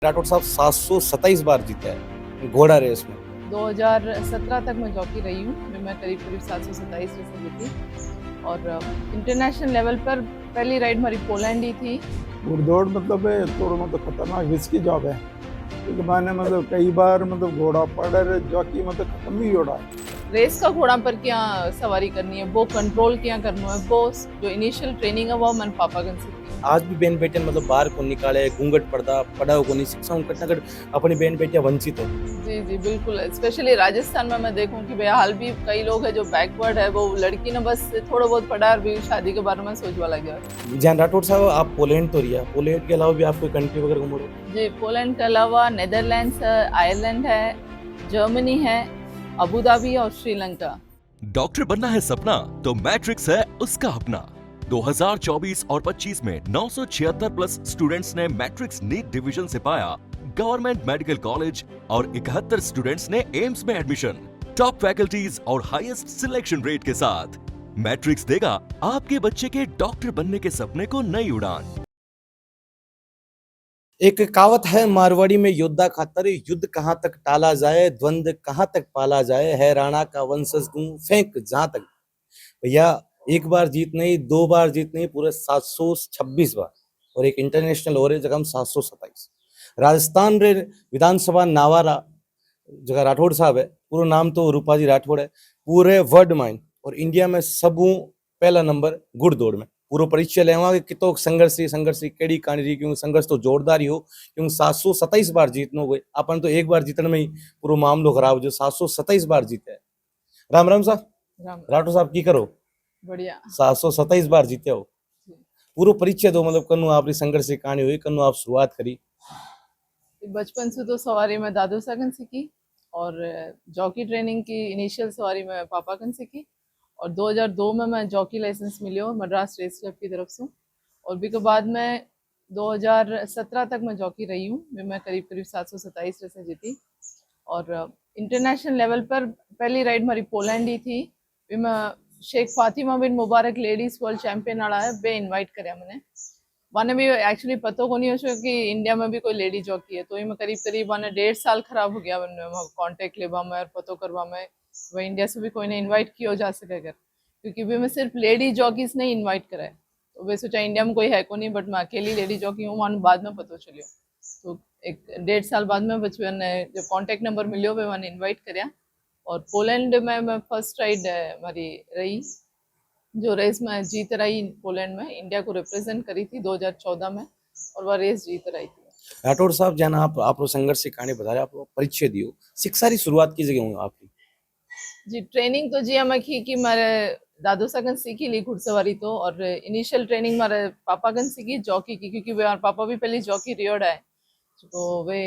राठौड़ साहब 727 बार जीते हैं घोड़ा रेस में। 2017 तक मैं जॉकी रही हूँ। मैं करीब करीब 727 रेसें जीती और इंटरनेशनल लेवल पर पहली राइड हमारी पोलैंड ही थी। घुड़दौड़ मतलब है थोड़ा मतलब खतरनाक रिस्की जॉब है, क्योंकि मैंने मतलब कई बार मतलब घोड़ा पड़ जॉकी मतलब खत्म भी हो रहा है। रेस का घोड़ा पर क्या सवारी करनी है, वो कंट्रोल क्या करना है, वो जो इनिशियल ट्रेनिंग है वो मन पापागन से की। आज भी बहन बेटियां मतलब बाहर को निकाले घूंघट पड़ता पड़ाव को नहीं शिक्षा कटनागढ़ अपनी बहन बेटियां वंचित है। जी जी बिल्कुल, स्पेशली राजस्थान में मैं देखूं कि भैया हाल भी कई लोग हैं जो बैकवर्ड है, वो लड़की ने बस थोड़ा बहुत पढ़ा और भी शादी के बारे में सोचवा लग गया। जहाँ राठौड़ साहब आप पोलैंड तो रिया, पोलैंड के अलावा भी आप कोई कंट्री वगैरह घूमो? जी, पोलैंड के अलावा नेदरलैंड्स है, आयरलैंड है, जर्मनी है, अबू धाबी और श्रीलंका। डॉक्टर बनना है सपना तो मैट्रिक्स है उसका अपना। 2024 और 25 में 976 प्लस स्टूडेंट्स ने मैट्रिक्स नीट डिवीजन से पाया गवर्नमेंट मेडिकल कॉलेज और 71 स्टूडेंट्स ने एम्स में एडमिशन। टॉप फैकल्टीज और हाईएस्ट सिलेक्शन रेट के साथ मैट्रिक्स देगा आपके बच्चे के डॉक्टर बनने के सपने को नई उड़ान। एक कहावत है मारवाड़ी में, योद्धा खातर युद्ध कहाँ तक टाला जाए, द्वंद कहाँ तक पाला जाए, है राणा का वंशज दूं फेंक जहां तक। भैया एक बार जीत नहीं, दो बार जीत नहीं, पूरे 726 बार। और एक इंटरनेशनल हो रहे जगह 727। राजस्थान रे विधानसभा नावारा जगह राठौड़ साहब है, पूरा नाम तो रूपाजी राठौड़ है, पूरे वर्ल्ड माइन और इंडिया में सबू पहला नंबर गुड़दौड़ में। पूरा परिचय लेवा कि कितो संघर्ष केड़ी कहानी रही, क्योंकि संघर्ष तो जोरदार ही हो, क्योंकि 727 बार जीतनो गए अपन तो एक बार जीतने में ही पूरा मामलो खराब, जो 727 बार जीते है। राम राम साहब। राम राठौड़ साहब की करो? बढ़िया। 727 बार जीते हो, पूरा परिचय दो, मतलब कन्नू आपकी संघर्ष की कहानी हुई, कन्नू आप शुरुआत करी? बचपन से तो सवारी में दादू सागन सीखी और जॉकी ट्रेनिंग की इनिशियल सवारी में पापा कन सीखी और 2002 में मैं जॉकी लाइसेंस मिलियो मद्रास रेस क्लब की तरफ से। और भी के बाद में 2017 तक मैं जॉकी रही हूँ। मैं करीब करीब 727 रेसें जीती और इंटरनेशनल लेवल पर पहली राइड हमारी पोलैंड ही थी। भी मैं शेख फातिमा बिन मुबारक लेडीज वर्ल्ड चैंपियन आड़ा है बे इनवाइट करे मैंने। मैंने भी एक्चुअली पता को नहीं हो कि इंडिया में भी कोई लेडी जॉकी है, तो ये मैं करीब करीब मैंने 1.5 साल खराब हो गया कांटेक्ट लेवा में और पतो करवा में वह इंडिया से भी कोई ने इनवाइट किया जा सके अगर, क्योंकि भी मैं सिर्फ लेडी जॉकीज ने इनवाइट करा है। तो वे सोचा इंडिया में कोई है को नहीं, बट मैं अकेली लेडी जॉकी हूँ, मान बाद में पता चलियो। तो एक 1.5 साल बाद में बचपन ने जब कॉन्टेक्ट नंबर मिलियो वे मैंने इन्वाइट कराया और पोलैंड में मैं फर्स्ट राइड हमारी रही, जो रेस में जीत रही पोलैंड में, इंडिया को रिप्रेजेंट करी थी 2014 में और वह रेस जीत रही थी। राठौड़ साहब जाना आप संघर्ष की कहानी बता रहे, आप परिचय दियो, शिक्षा की शुरुआत की जगह आपकी? जी ट्रेनिंग तो जी हमें की कि मारे दादू सागन सीखी ली घुड़सवारी तो, और इनिशियल ट्रेनिंग मारे पापा गन सीखी जॉकी की, क्योंकि वे पापा भी पहले जॉकी रियोड है। तो वे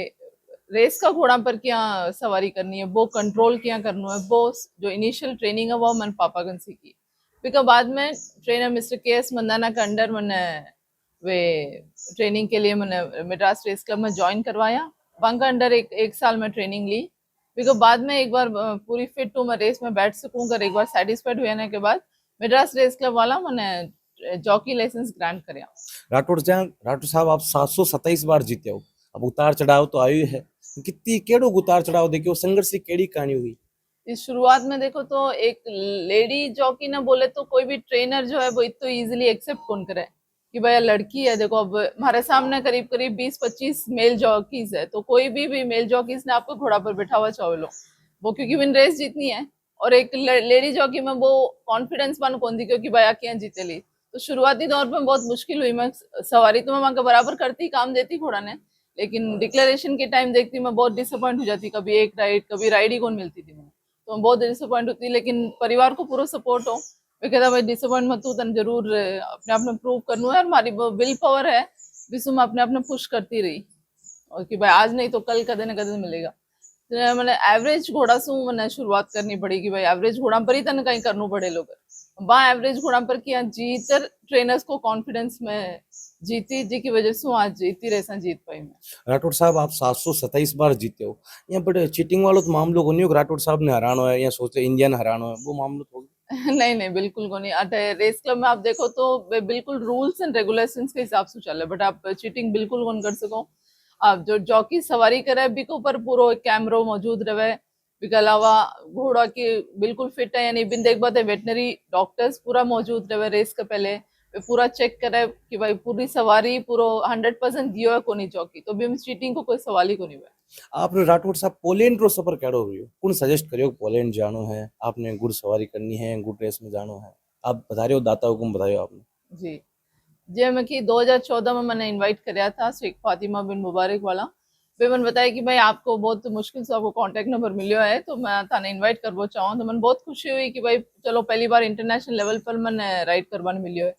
रेस का घोड़ा पर क्या सवारी करनी है, वो कंट्रोल क्या करना है, वो जो इनिशियल ट्रेनिंग है वो मन पापा गन सीखी। फिर बाद में ट्रेनर मिस्टर के एस मंदाना का अंडर मैंने वे ट्रेनिंग के लिए मैंने मद्रास रेस क्लब में ज्वाइन करवाया। वहाँ का अंडर एक साल में ट्रेनिंग ली। फिर बाद में एक बार पूरी फिट हूँ मैं रेस में बैठ सकूँ, कर एक बार सेटिस्फाइड हुए के बाद मद्रास रेस क्लब वाला मैंने जॉकी लाइसेंस ग्रांट कराया। राठौड़ साहब आप 727 बार जीते हो, अब उतार चढ़ाव तो आयु है, कितनी केड़ो उतार चढ़ाव देखियो, संघर्ष की केड़ी कहानी हुई? इस शुरुआत में देखो तो एक लेडी जॉकी ना बोले तो कोई भी ट्रेनर जो है वो इतना इजीली एक्सेप्ट कौन करे कि भैया लड़की है। देखो अब हमारे सामने करीब करीब 20-25 मेल जॉकीज है, तो कोई भी मेल जॉकीज ने आपको घोड़ा पर बैठा हुआ चाहे लो वो, क्योंकि विन रेस जीतनी है। और एक लेडी जॉकी में वो कॉन्फिडेंस बन कौन दी क्योंकि भैया क्या जीते ली। तो शुरुआती दौर में बहुत मुश्किल हुई। मैं सवारी तो मैं वहां का बराबर करती, काम देती घोड़ा ने, लेकिन डिक्लेरेशन के टाइम देखती मैं बहुत डिसअपॉइंट हो जाती, कभी एक राइड कभी राइड ही कौन मिलती थी मुझे, तो बहुत डिसअपॉइंट होती। लेकिन परिवार को पूरा सपोर्ट हो, वे कहता भाई डिसअपॉइंट मत तू, तन जरूर अपने आप में प्रूव करना है, और हमारी वो विल पावर है विश्व में अपने आप में पुश करती रही, और कि भाई आज नहीं तो कल कदे न कदे मिलेगा। तो मैंने एवरेज घोड़ा से मैंने शुरुआत करनी पड़ी कि भाई एवरेज घोड़ा पर ही तन कहीं करना पड़े लोग। वहाँ एवरेज घोड़ा पर किया जीतर ट्रेनर्स को कॉन्फिडेंस में जीती, जी की वजह से आज जीती रेसा जीत पाई मैं। राठौड़ साहब आप 727 बार जीते हो, यहाँ बड़े चीटिंग वालों तो मामलो को नहीं हो, राठौड़ साहब ने हराना है या सोचते इंडिया ने हराना है, वो मामलो तो नहीं नहीं बिल्कुल को नहीं। अटे रेस क्लब में आप देखो तो बिल्कुल रूल्स एंड रेगुलेशंस के हिसाब से चले, बट आप चीटिंग बिल्कुल कौन कर सको। अब जो जॉकी सवारी करे बी के ऊपर पूरो कैमरो मौजूद रहे, बीके अलावा घोड़ा की बिल्कुल फिट है यानी बिन देख बात वेटनरी डॉक्टर्स पूरा मौजूद रहे रेस के पहले वे पूरा चेक करे कि भाई पूरी सवारी पूरो 100% दियो है कोनी जॉकी, तो भी चीटिंग को कोई सवाल ही कोनी हुआ। आपने राठौड़ साहब पोलैंड रो सफर केड़ो रहियो, कौन सजेस्ट करियो पोलैंड जानो है, आपने गुड़ सवारी करनी है, गुड़ रेस में जानो है, आप बता रहे हो, दाता हुकुम बतायो आपने। जी जे मैं कि 2014 में मैंने इनवाइट कराया था शेख फातिमा बिन मुबारक वाला, वे मैंने बताया कि भाई आपको बहुत मुश्किल से आपको कांटेक्ट नंबर मिलियो है तो मैं थाने इनवाइट करवो चाहूँ, तो मैंने बहुत खुशी हुई कि भाई चलो पहली बार इंटरनेशनल लेवल पर मैंने राइड करवाने मिलियो है।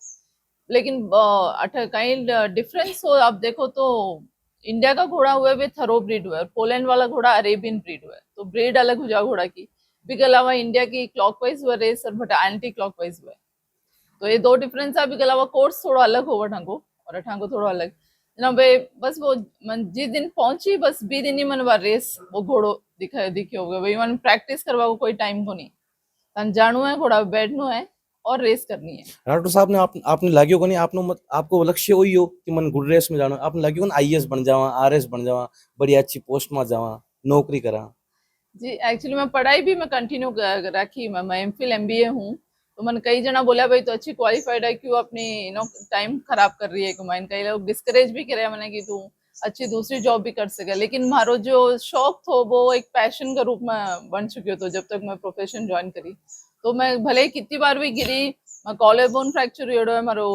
लेकिन कहीं डिफरेंस हो आप देखो तो इंडिया का घोड़ा हुआ है थरो ब्रीड हुआ है, पोलैंड वाला घोड़ा अरेबियन ब्रीड हुआ है, तो ब्रीड अलग हो जाए घोड़ा की। इसके अलावा इंडिया की क्लॉकवाइज हुआ रेस और बट एंटी क्लॉकवाइज हुआ है, तो ये दो डिफरेंस है। इसके अलावा कोर्स थोड़ा अलग होगा ठांको और ठांको थोड़ा अलग ना भाई। बस वो मन जिस दिन पहुंची बस 20 दिन ही मन बार रेस वो घोड़ो दिखे हो गए भाई, मन प्रैक्टिस करवा को कोई टाइम को नहीं, तन जानू है घोड़ा बैठनो है और रेस करनी है। राठौड़ साहब ने आपने लाग्यो को नहीं, आपको लक्ष्य वही हो कि मन गुड़ रेस में जानो, आपने लाग्यो को ना आईएएस बन जावा, आरएस बन जावा, बड़ी अच्छी पोस्ट में जावा, नौकरी करा। जी एक्चुअली मैं पढ़ाई भी मैं कंटिन्यू रखी, मैं एमफिल एमबीए हूँ, तो मैंने कई जना बोला भाई तो अच्छी क्वालिफाइड है क्यों अपनी टाइम खराब कर रही है, कमाइन कई लोग डिस्करेज भी करे मैंने कि तू अच्छी दूसरी जॉब भी कर सके, लेकिन मारो जो शौक थो वो एक पैशन का रूप में बन चुकी हो, तो जब तक मैं प्रोफेशन ज्वाइन करी तो मैं भले ही कितनी बार भी गिरी, मैं कॉलर बोन फ्रैक्चर हुई है, मारो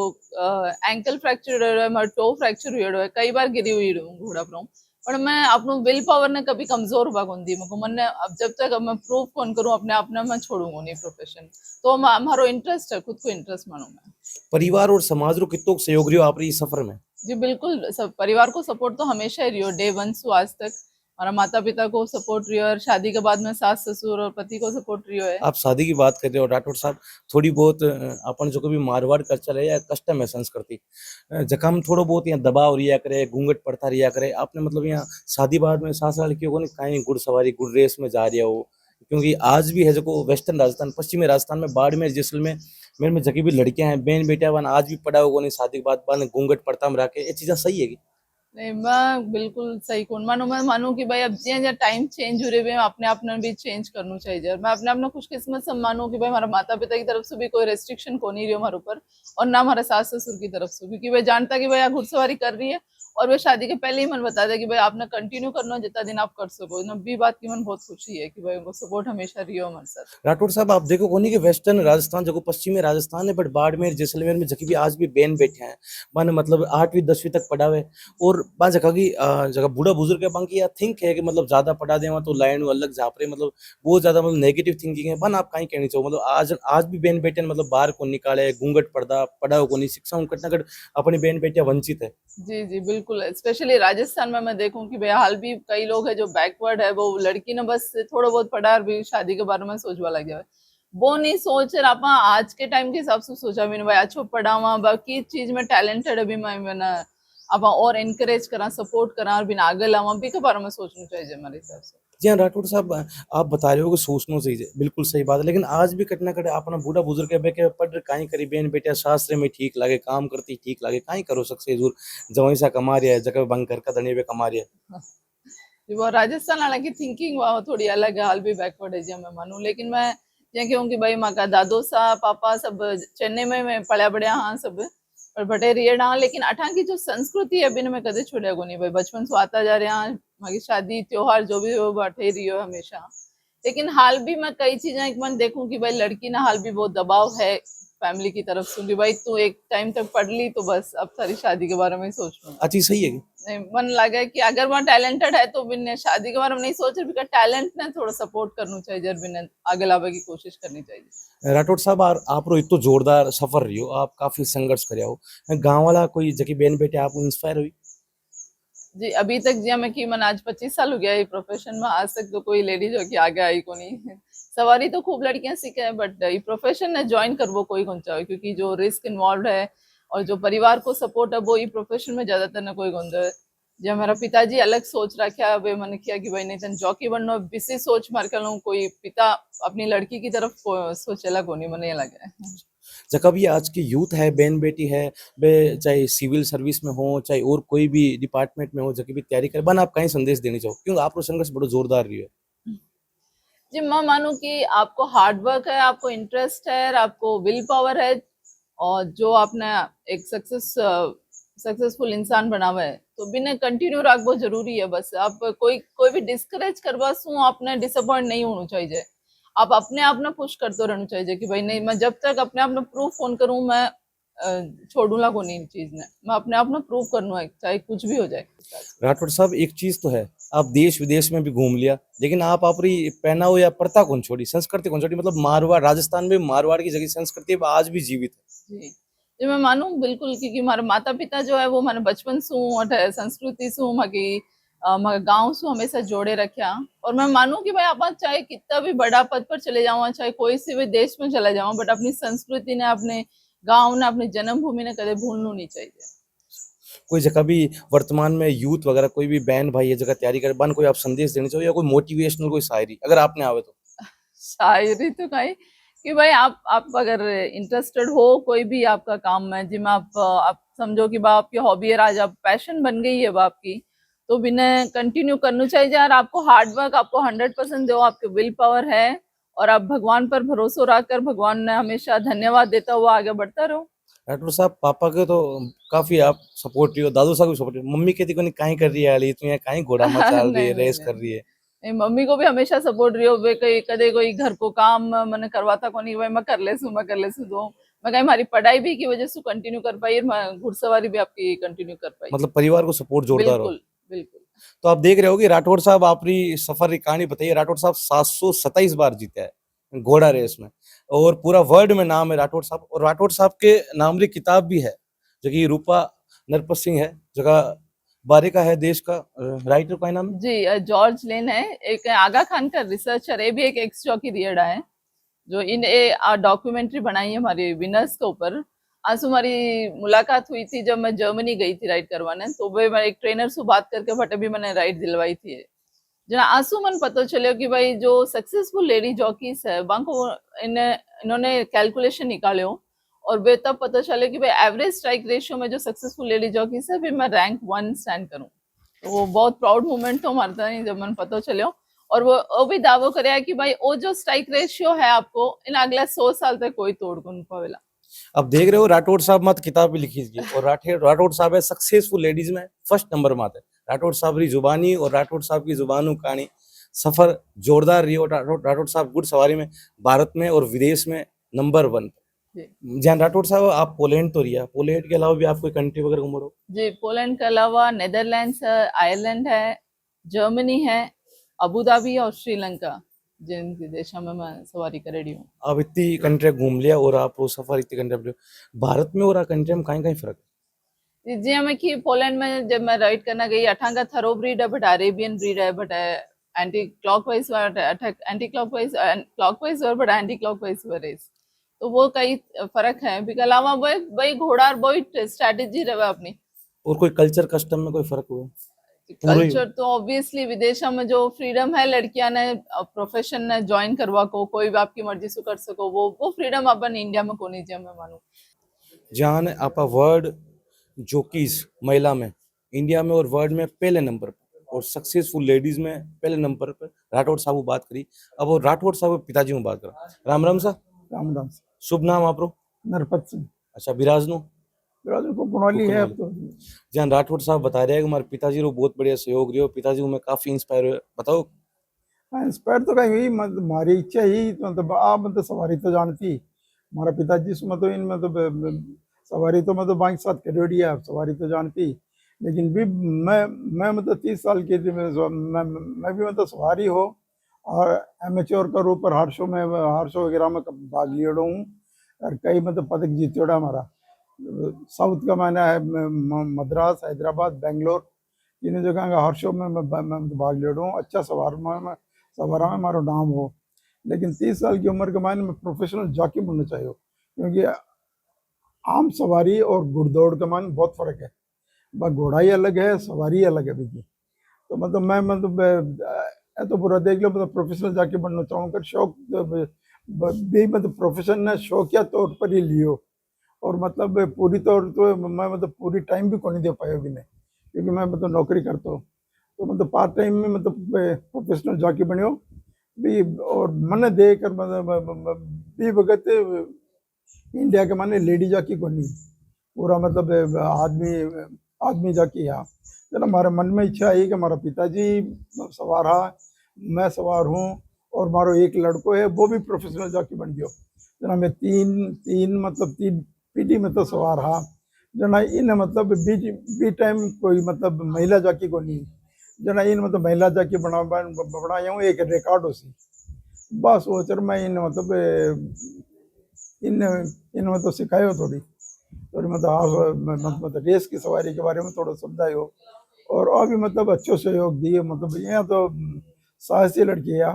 एंकल फ्रैक्चर हुई है, मारो टो फ्रैक्चर हुई है, कई बार गिरी हुई हूँ घोड़ा पर, पर मैं अपनो विल पावर ने कभी कमजोर हुआ कौन दी मुझको मन ने, अब जब तक अब मैं प्रूव कौन करूँ अपने आप ने मैं छोड़ूंगा नहीं प्रोफेशन, तो हमारो इंटरेस्ट है, खुद को इंटरेस्ट मानू मैं। परिवार और समाज रो कितो सहयोग रियो आप इस सफर में? जी बिल्कुल, सब परिवार को सपोर्ट तो हमेशा ही रियो, डे 1 से आज तक हमारा माता पिता को सपोर्ट रियो और शादी के बाद में सास ससुर और पति को सपोर्ट रियो है। आप शादी की बात कर रहे हो राठौड़ साहब, थोड़ी बहुत अपन जो कभी मारवाड़ कल्चर है या कस्टम है संस्कृति, जखम थोड़ो बहुत यहाँ दबाव रिया करे, घूंघट पड़ता रिया करे, आपने मतलब यहाँ शादी बाद में सास लड़कियों को नहीं कहीं गुड़ सवारी गुड़ रेस में जा रहा हो, क्योंकि आज भी है जो वेस्टर्न राजस्थान पश्चिमी राजस्थान में बाड़मेर जैसलमेर मेरे में जगह भी लड़कियां हैं बहन बेटिया वन आज भी पड़ा होगा नहीं शादी के बाद घूंघट पड़ता में रखे, ये चीजें सही है कि नहीं? मैं बिल्कुल सही कौन मानू, मैं मानू कि भाई अब जे टाइम चेंज हो रहे हैं अपने आप ने भी चेंज करना चाहिए, मैं अपने आप ने खुशकिस्मत से मानू कि भाई हमारा माता पिता की तरफ से भी कोई रेस्ट्रिक्शन को नहीं रही हमारे ऊपर और ना हमारे सास ससुर की तरफ से, क्योंकि भाई जानता कि भाई घुड़सवारी कर रही है और वे शादी के पहले ही मन बता दे कि भाई आपने कंटिन्यू करना जितना दिन आप कर सको, नब्बी बात की मन बहुत खुशी है कि भाई वो सपोर्ट हमेशा रियो हमारे साथ। राठौड़ साहब आप देखो कोनी कि वेस्टर्न राजस्थान जो पश्चिमी राजस्थान है बट बाड़मेर जैसलमेर में जगह भी आज भी बहन बैठे हैं माने मतलब 8वीं 10वीं तक पढ़ावे और बाद जगह की जगह बूढ़ा बुजुर्ग है बाकी या थिंक है कि मतलब ज्यादा पढ़ा दे तो लाइन अलग झाप रहे, मतलब बहुत ज्यादा मतलब नेगेटिव थिंकिंग है बन आप कहीं कहनी चाहो, मतलब आज भी बहन बेटियां मतलब बाहर को निकाले घूंघट पड़दा पढ़ाओ को नहीं शिक्षा कट ना कट अपनी बहन बेटियां वंचित है। जी जी बिल्कुल, स्पेशली राजस्थान में मैं देखूं कि भैया हाल भी कई लोग है जो बैकवर्ड है, वो लड़की ने बस थोड़ा बहुत पढ़ा और भी शादी के बारे में सोचवा लग गया है, वो नहीं सोच रहा आप आज के टाइम के हिसाब से सोचा भी नहीं भाई अच्छो पढ़ावा बाकी चीज में टैलेंटेड अभी मैंने अब और एनकरेज करा सपोर्ट करा और बिना आगे लावा भी के बारे में सोचना चाहिए हमारे हिसाब से। जी हाँ राठौड़ साहब आप बता रहे हो कि सोचना चाहिए, बिल्कुल सही बात है, लेकिन आज भी कट ना कट अपना बूढ़ा बुजुर्ग है पढ़ कहीं करी बहन बेटिया शास्त्र में ठीक लगे काम करती ठीक लगे कहीं करो सकते जरूर जवाई सा कमा रहा है जगह बंग घर का धनी पे कमा रहा है। वो राजस्थान हालांकि थिंकिंग वहाँ थोड़ी अलग है, हाल भी बैकवर्ड है जी मैं मानूं, लेकिन मैं ये कहूँ कि भाई माँ का दादो सा पापा सब चेन्नई में पढ़ा बढ़िया हाँ सब और बटे रियड हाँ, लेकिन अठा की जो संस्कृति है अभी मैं कदे छोड़िया को नहीं भाई, बचपन से आता जा रहा माँ शादी त्योहार जो भी हो बटे रही हो हमेशा, लेकिन हाल भी मैं कई चीजें एक मन देखूं कि भाई लड़की ना हाल भी बहुत दबाव है फैमिली की तरफ से कि भाई तू एक टाइम तक पढ़ ली तो बस अब सारी शादी के बारे में ही सोच लूँ। अच्छी सही है नहीं मन लगा कि अगर वहाँ टैलेंटेड है तो बिन शादी के बारे में नहीं सोच रही, बिकॉज टैलेंट ने थोड़ा सपोर्ट करना चाहिए, बिन आगे लावे की कोशिश करनी चाहिए। राठौड़ साहब आप रो इतो जोरदार सफर रही हो, आप काफी संघर्ष कर हो, गाँव वाला कोई जकी बहन बेटे आप इंस्पायर हुई? जी अभी तक जी मैं कि मन आज 25 साल हो गया ये प्रोफेशन में, आज तक तो कोई लेडीज हो कि आगे आई को नहीं, सवारी तो खूब लड़कियां सीखे हैं बट ये प्रोफेशन ने ज्वाइन कर वो कोई कौन चाहे, क्योंकि जो रिस्क इन्वॉल्व है और जो परिवार को सपोर्ट है वो ये प्रोफेशन में ज्यादातर न कोई कौन है। जब मेरा पिताजी अलग सोच रखा वे मैंने किया कि भाई नहीं तन जॉकी बनना बिसी सोच मार कर लूँ, कोई पिता अपनी लड़की की तरफ सोचेला को नहीं, मैंने ये लगा है। जब भी आज की यूथ है, बहन बेटी है, वे चाहे सिविल सर्विस में हो, चाहे और कोई भी डिपार्टमेंट में हो, जब भी तैयारी करे, बन आप कहीं संदेश देनी चाहो, क्योंकि आप संघर्ष बड़ो जोरदार रही है। जी मैं मानूं कि आपको हार्ड वर्क है, आपको इंटरेस्ट है और आपको विल पावर है, और जो आपने एक सक्सेसफुल इंसान बना हुआ है, तो बिना कंटिन्यू रखबो जरूरी है। बस आप कोई भी डिस्करेज करवा सू आपने डिसअपॉइंट नहीं होना चाहिए। आप अपने आप ने पुश करते रहना चाहिए कि भाई नहीं, मैं जब तक अपने आप ने प्रूफ फोन करूं, मैं छोड़ूंगा को नहीं चीज ने, मैं अपने आप ने प्रूव करना है, चाहे कुछ भी हो जाए। राठौड़ साहब, एक चीज तो है, आप देश विदेश में भी घूम लिया, लेकिन आप अपनी पहनाव या प्रथा कौन छोड़ी, संस्कृति कौन छोड़ी? मतलब मारवाड़, राजस्थान में मारवाड़ की जगह संस्कृति अब आज भी जीवित है। जी जी मैं मानूं बिल्कुल, क्योंकि हमारे माता पिता जो है वो मैंने बचपन से संस्कृति से मारे गांव से हमेशा जोड़े रखा। और मैं मानूं कि भाई आप चाहे कितना भी बड़ा पद पर चले जाओ, चाहे कोई से भी देश में चले जाओ, बट अपनी संस्कृति ने, अपने गांव ने, अपनी जन्मभूमि ने कदे भूलना नहीं चाहिए। कोई जगह भी वर्तमान में यूथ वगैरह कोई भी बहन भाई ये जगह तैयारी करे, बन कोई आप संदेश देना चाहिए या कोई मोटिवेशनल कोई शायरी अगर आपने आवे तो? शायरी तो कहीं कि भाई आप अगर इंटरेस्टेड हो कोई भी आपका काम है जिसमें आप समझो कि बा आपकी हॉबी है, आज आप पैशन बन गई है आपकी, तो बिना कंटिन्यू करना चाहिए यार। आपको हार्ड वर्क, आपको 100% दो, आपके विल पावर है, और आप भगवान पर भरोसा रखकर भगवान ने हमेशा धन्यवाद देता हुआ आगे बढ़ता रहो। राठौड़ साहब, पापा के तो काफी आप सपोर्टिव हो, दादू साहब भी सपोर्टिव, मम्मी कहती को नहीं काहे कर रही है अली तू, यहाँ काहे घोड़ा मचाल रही है, नहीं नहीं रेस कर नहीं रही है? नहीं, मम्मी को भी हमेशा सपोर्ट रही हो। वे कई कदे कोई घर को काम मैंने करवाता को नहीं, भाई मैं कर ले सू दो, मैं कहीं हमारी पढ़ाई भी की वजह से कंटिन्यू कर पाई, और मैं घुड़सवारी भी आपकी कंटिन्यू कर पाई। मतलब परिवार को सपोर्ट जोरदार हो। बिल्कुल बिल्कुल। तो आप देख रहे हो कि राठौड़ साहब अपनी सफर की कहानी बताइए। राठौड़ साहब 727 बार जीते हैं घोड़ा रेस में, और पूरा वर्ल्ड में नाम है राठौड़ साहब। और राठौड़ साहब के नाम की किताब भी है, जो कि रूपा नरपत सिंह है, जगह बारे का है देश का। राइटर का नाम है जी जॉर्ज लेन है, एक आगा खान का रिसर्चर, ये भी एक एक्स जॉकी रियडा है, जो इन डॉक्यूमेंट्री बनाई है हमारी विनर्स के ऊपर। आज हमारी मुलाकात हुई थी जब मैं जर्मनी गई थी राइड करवाने, तो वे मैं एक ट्रेनर से बात करके बट अभी मैंने राइड दिलवाई थी। जना आंसू मन पता चलो कि भाई जो सक्सेसफुल लेडी जॉकीज है बांको इन्होंने कैलकुलेशन निकाले हो, और वे तब पता चले कि भाई एवरेज स्ट्राइक रेशियो में जो सक्सेसफुल लेडी जॉकीज है भी मैं रैंक 1 स्टैंड करूं। तो वो बहुत प्राउड मोमेंट तो हमारा था जब मन पता चलो। और वो भी दावो करे कि भाई वो जो स्ट्राइक रेशियो है आपको इन अगले 100 साल तक कोई तोड़ को नहीं पावेला। अब देख रहे हो राठौड़ साहब मत किताब भी लिखी थी, और राठौड़ साहब है सक्सेसफुल लेडीज में फर्स्ट नंबर मात है। राठौड़ साहब की जुबानी और राठौड़ साहब की जुबानों कहानी सफर जोरदार रही। और राठौड़ साहब घुड़सवारी में भारत में और विदेश में नंबर 1। जहाँ राठौड़ साहब आप पोलैंड तो रिया, पोलैंड के अलावा भी आप कोई कंट्री वगैरह घूम रहे हो? जी पोलैंड के अलावा नेदरलैंड्स है, आयरलैंड है, जर्मनी है, अबू धाबी और श्रीलंका, जिन देशों में मैं सवारी कर रही हूँ। आप इतनी कंट्री घूम लिया और आप वो सफर इतनी कंट्री, भारत में और कंट्री में कहीं कहीं फर्क है? जी हमें कि पोलैंड में जब मैं राइड करना गई, अठांगा थरो ब्रीड है बट अरेबियन ब्रीड है, but anticlockwise clockwise but anticlockwise race, तो वो कई फर्क है। इसके अलावा वही घोड़ा और वही स्ट्रेटेजी रहे अपनी। और कोई कल्चर कस्टम में कोई फर्क हुआ? कल्चर तो ऑब्वियसली विदेशों में जो फ्रीडम है लड़कियां ने प्रोफेशन ने ज्वाइन करवा को, कोई भी आपकी मर्जी से कर सको, वो फ्रीडम अपन इंडिया में को नहीं चाहिए मैं मानूं। जान आपा वर्ल्ड जोकीज महिला में इंडिया में और वर्ल्ड में पहले नंबर पर, और सक्सेसफुल लेडीज में पहले नंबर पर राठौड़ साहब बात करी। अब वो राठौड़ साहब पिताजी में बात करा। राम राम सा। राम राम। शुभ नाम आपरो? नरपत सिंह। अच्छा, बिराजनो? बिराजनो को कुनौली है अब तो। जहाँ राठौड़ साहब बता रहे हैं कि हमारे पिताजी को बहुत बढ़िया सहयोग रही, पिताजी को मैं काफी इंस्पायर हुए, बताओ। हाँ इंस्पायर तो कहीं हुई, हमारी इच्छा ही मतलब आप मतलब सवारी तो जानती, हमारा पिताजी से मतलब इन मतलब सवारी तो मतलब बाइक साथ करेड़ी है, सवारी तो जानती। लेकिन भी मैं मतलब 30 साल की थी, मैं भी मतलब सवारी हो और एमेच्योर का रूप पर हार शो वगैरह में भाग लिया हूँ, और कई मतलब पदक जीतोड़ा हमारा। साउथ का मैंने है मद्रास, हैदराबाद, बेंगलोर, तीनों जगह का हर शो में मैं भाग ले रहा हूँ। अच्छा सवारा में हमारा नाम हो। लेकिन 30 साल की उम्र के मैंने मैं प्रोफेशनल जॉकी बनना चाहिए, क्योंकि आम सवारी और घुड़दौड़ का मान बहुत फर्क है। बस घोड़ा ही अलग है, सवारी अलग है बिल्कुल। तो मतलब मैं मतलब तो पूरा देख लो, मतलब प्रोफेशनल जाके बनना चाहूँ कर शौक भी मतलब प्रोफेशन ने शौकिया तौर पर ही लियो, और मतलब पूरी तौर तो मैं मतलब पूरी टाइम भी को नहीं दे पाया भी नहीं, क्योंकि मैं मतलब नौकरी करता हूँ, तो मतलब पार्ट टाइम में मतलब प्रोफेशनल जॉकी बनियो भी, और मन देकर मतलब भी भगत इंडिया के माने लेडी जॉकी को नहीं, पूरा मतलब आदमी आदमी जॉकी है। जना हमारे मन में इच्छा आई कि हमारा पिताजी सवार है, मैं सवार हूँ, और मारो एक लड़को है वो भी प्रोफेशनल जॉकी बन गयो। जना मैं तीन पीटी में तो सवार हा, जना इन मतलब बी टाइम कोई मतलब महिला जॉकी को नहीं, जना इन मतलब महिला जॉकी बनाया हूँ एक रिकॉर्ड हो सी, बस वो चर मैं इन मतलब इन मतलब सिखायो थोड़ी थोड़ी मतलब रेस की सवारी के बारे में थोड़ा समझायो, और अभी मतलब अच्छो सहयोग दिए, मतलब यहाँ तो साहसी लड़की है।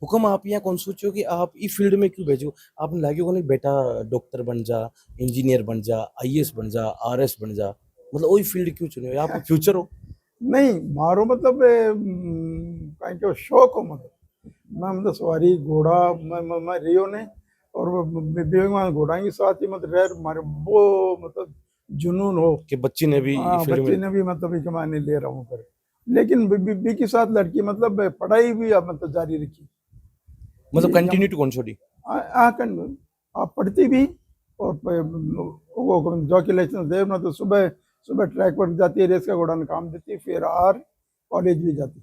हुक्म आप यहाँ कौन सोचो कि आप इस फील्ड में क्यों भेजो? आपने लागे को नहीं बेटा डॉक्टर बन जा, इंजीनियर बन जा, आईएएस बन जा, आरएस बन जा, मतलब वही फील्ड क्यों चुने? आपको फ्यूचर हो? नहीं मारो मतलब कहीं के शौक हो, मतलब मैं मतलब सवारी घोड़ा मैं रियो ने, और मैं घोड़ा के साथ ही मतलब रह मारे वो मतलब जुनून हो कि बच्ची ने भी हाँ, फील्ड बच्चे में ने भी मतलब एक मायने ले रहा हूँ पर, लेकिन बी के साथ लड़की मतलब पढ़ाई भी अब मतलब जारी रखी, मतलब कंटिन्यू टू कौन छोड़ी? आप पढ़ती भी, और वो जॉकी लाइसेंस दे ना, तो सुबह सुबह ट्रैक पर जाती है, रेस का घोड़ा ने काम देती, फिर कॉलेज भी जाती।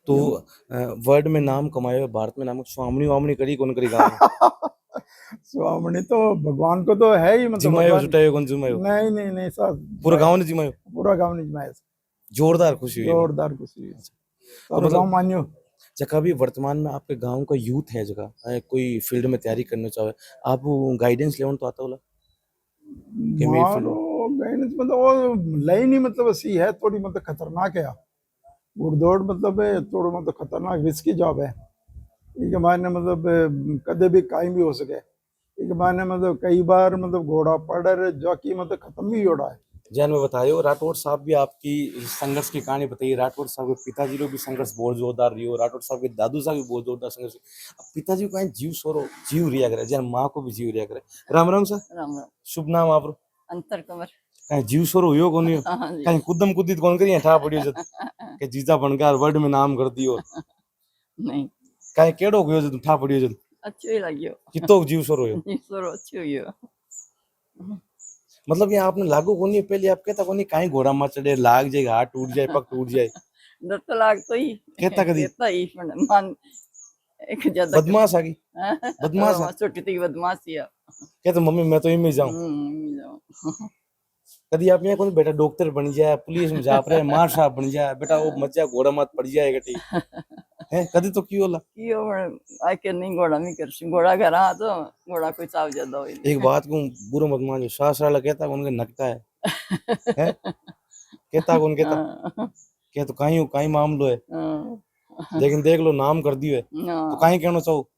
तो वर्ल्ड में नाम कमाए, भारत में नाम, स्वामनी वामनी करी कौन करी गाँव में? स्वामिनी तो भगवान को तो है ही, मतलब जिमायो भगवान जुटायो कौन जिमायो? नहीं नहीं नहीं साहब, पूरा गांव ने जिमायो? पूरा गांव नहीं जमाया, जोरदार खुशी हुई ना? जोरदार खुशी हुई, तो सारा गांव मतलब मानियो। जगह भी वर्तमान में आपके गांव का यूथ है, जगह कोई फील्ड में तैयारी करना चाहे, आप गाइडेंस लेवन तो आता होला कि मेरी फील्ड में? मारो गाइडेंस मतलब वो लाइन ही मतलब ऐसी है, थोड़ी मतलब खतरनाक है, घुड़दौड़ मतलब है थोड़ा मतलब खतरनाक रिस्की जॉब है, एक मायने मतलब कदे भी कायम भी हो सके, एक मायने मतलब कई बार मतलब घोड़ा पड़ जॉकी मतलब खत्म भी होड़ा है। जैन में बताइयो, राठौड़ साहब भी आपकी संघर्ष की कहानी बताइए। राठौड़ साहब के पिताजी को भी संघर्ष बहुत जोरदार रही हो, राठौड़ साहब के दादू साहब भी बहुत जोरदार संघर्ष। अब पिताजी को कहीं जीव सोरो जीव रिया करे, जैन माँ को भी जीव रिया करे। राम राम सर। राम राम। शुभ नाम आप? अंतर कमर। कहीं जीव सोरो हुयो कौन हो? हाँ जी। कहीं कुदम कुदित कौन करिए ठा पड़ियो जब के जीजा बनकर वर्ल्ड में नाम कर दियो? नहीं कहीं केड़ो गयो जब ठा पड़ियो जब? अच्छो ही लगियो। कितो जीव सोरो हुयो? जी सरो अच्छो हुयो। मतलब ये आपने लागू कोनी, पहले आप कहता कोनी कहीं घोड़ा मत चढ़े, लाग जाएगा, हाथ टूट जाए, पग टूट जाए? डर तो लागतो ही। कहता कदी? कहता ही पण मान एक ज्यादा बदमाश आ गई? बदमाश है? छोटी थी बदमाशी है। कहते मम्मी मैं तो इनमें जाऊं। जाओ। कभी आप यहाँ कोई बेटा डॉक्टर बन जाए, पुलिस में जा रहे, मार साहब बन जाए, बेटा वो मत जा घोड़ा मत पड़ जाए गटी है कदी तो क्यों होला? कियो पण आके नहीं घोड़ा नहीं करसी, घोड़ा घर आ तो घोड़ा कोई चाव ज्यादा होई। एक बात को बुरा मत मानो, सास वाला कहता उनके नकटा है कहता कौन कहता क्या तो कहीं मामलो है, लेकिन देख लो नाम कर दियो है तो कहीं कहना चाहो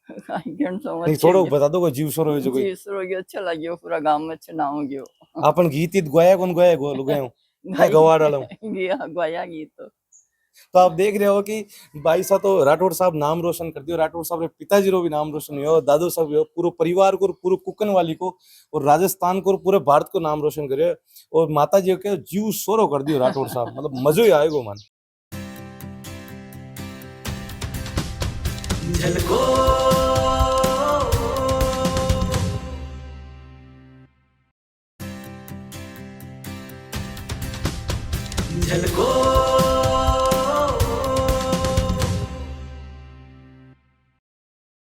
नहीं, थोड़ा बता दो कोई जीव सरो है जो कोई जीव सरो गयो अच्छा लगियो, पूरा गांव में अच्छा नाम गयो। अपन गीत गाया कौन गाया गो गए मैं गवा डाला हूं गया गाया गीत। तो आप देख रहे हो कि भाई साहब तो राठौड़ साहब नाम रोशन कर दियो, राठौड़ साहब रे पिताजी रो भी नाम रोशन हुयो, दादू साहब हो, पूरे परिवार को, पूरे कुकन वाली को और राजस्थान को, पूरे भारत को नाम रोशन करे, और माता जी के जीव सोरो कर दियो राठौड़ साहब, मतलब मजो ही आएगो मान। झलको